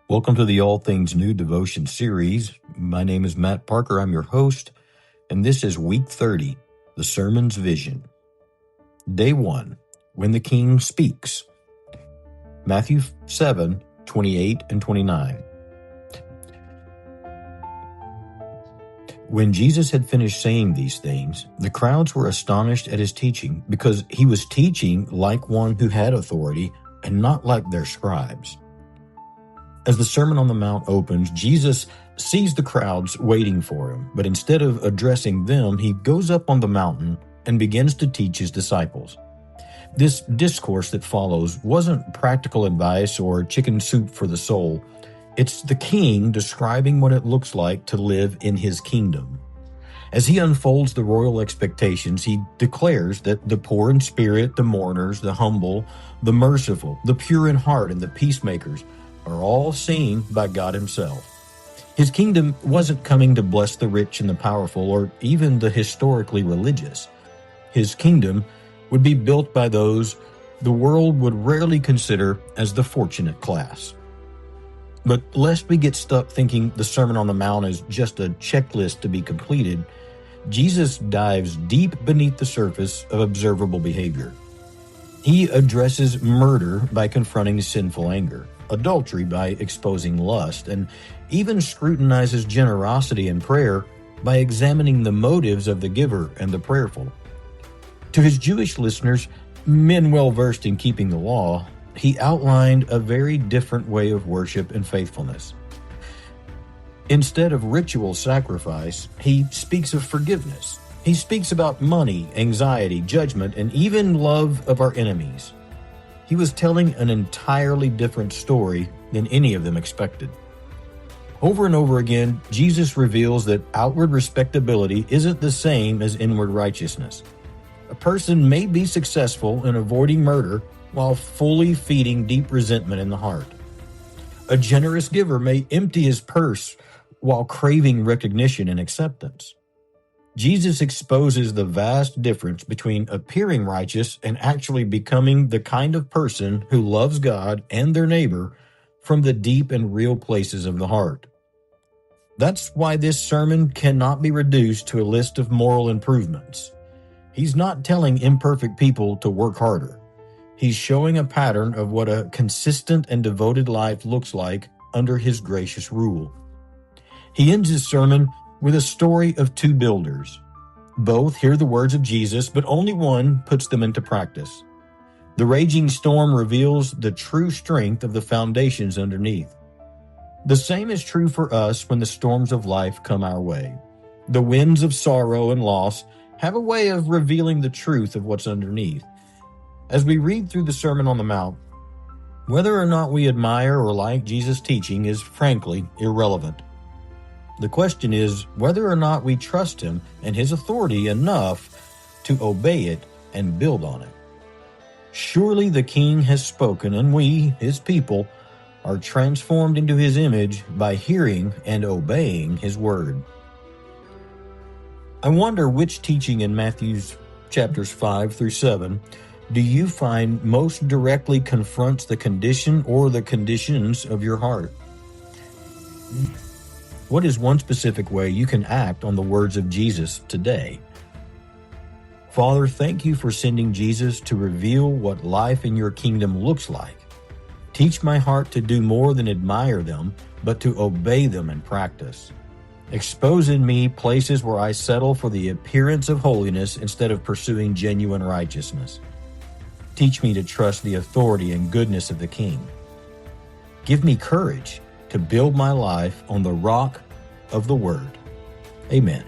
Welcome to the All Things New Devotion series. My name is Matt Parker. I'm your host, and this is week 30, the Sermon's Vision. Day 1, When the King Speaks. Matthew 7, 28 and 29. When Jesus had finished saying these things, the crowds were astonished at his teaching, because he was teaching like one who had authority and not like their scribes. As the Sermon on the Mount opens, Jesus sees the crowds waiting for him, but instead of addressing them, he goes up on the mountain and begins to teach his disciples. This discourse that follows wasn't practical advice or chicken soup for the soul. It's the king describing what it looks like to live in his kingdom. As he unfolds the royal expectations, he declares that the poor in spirit, the mourners, the humble, the merciful, the pure in heart, and the peacemakers are all seen by God himself. His kingdom wasn't coming to bless the rich and the powerful or even the historically religious. His kingdom would be built by those the world would rarely consider as the fortunate class. But lest we get stuck thinking the Sermon on the Mount is just a checklist to be completed, Jesus dives deep beneath the surface of observable behavior. He addresses murder by confronting sinful anger, adultery by exposing lust, and even scrutinizes generosity and prayer by examining the motives of the giver and the prayerful. To his Jewish listeners, men well-versed in keeping the law, he outlined a very different way of worship and faithfulness. Instead of ritual sacrifice, he speaks of forgiveness. He speaks about money, anxiety, judgment, and even love of our enemies. He was telling an entirely different story than any of them expected. Over and over again, Jesus reveals that outward respectability isn't the same as inward righteousness. A person may be successful in avoiding murder while fully feeding deep resentment in the heart. A generous giver may empty his purse while craving recognition and acceptance. Jesus exposes the vast difference between appearing righteous and actually becoming the kind of person who loves God and their neighbor from the deep and real places of the heart. That's why this sermon cannot be reduced to a list of moral improvements. He's not telling imperfect people to work harder. He's showing a pattern of what a consistent and devoted life looks like under his gracious rule. He ends his sermon with a story of two builders. Both hear the words of Jesus, but only one puts them into practice. The raging storm reveals the true strength of the foundations underneath. The same is true for us when the storms of life come our way. The winds of sorrow and loss have a way of revealing the truth of what's underneath. As we read through the Sermon on the Mount, whether or not we admire or like Jesus' teaching is frankly irrelevant. The question is whether or not we trust him and his authority enough to obey it and build on it. Surely the King has spoken, and we, his people, are transformed into his image by hearing and obeying his word. I wonder which teaching in Matthew's chapters 5 through 7 do you find most directly confronts the condition or the conditions of your heart? What is one specific way you can act on the words of Jesus today? Father, thank you for sending Jesus to reveal what life in your kingdom looks like. Teach my heart to do more than admire them, but to obey them in practice. Expose in me places where I settle for the appearance of holiness instead of pursuing genuine righteousness. Teach me to trust the authority and goodness of the King. Give me courage to build my life on the rock of the Word. Amen.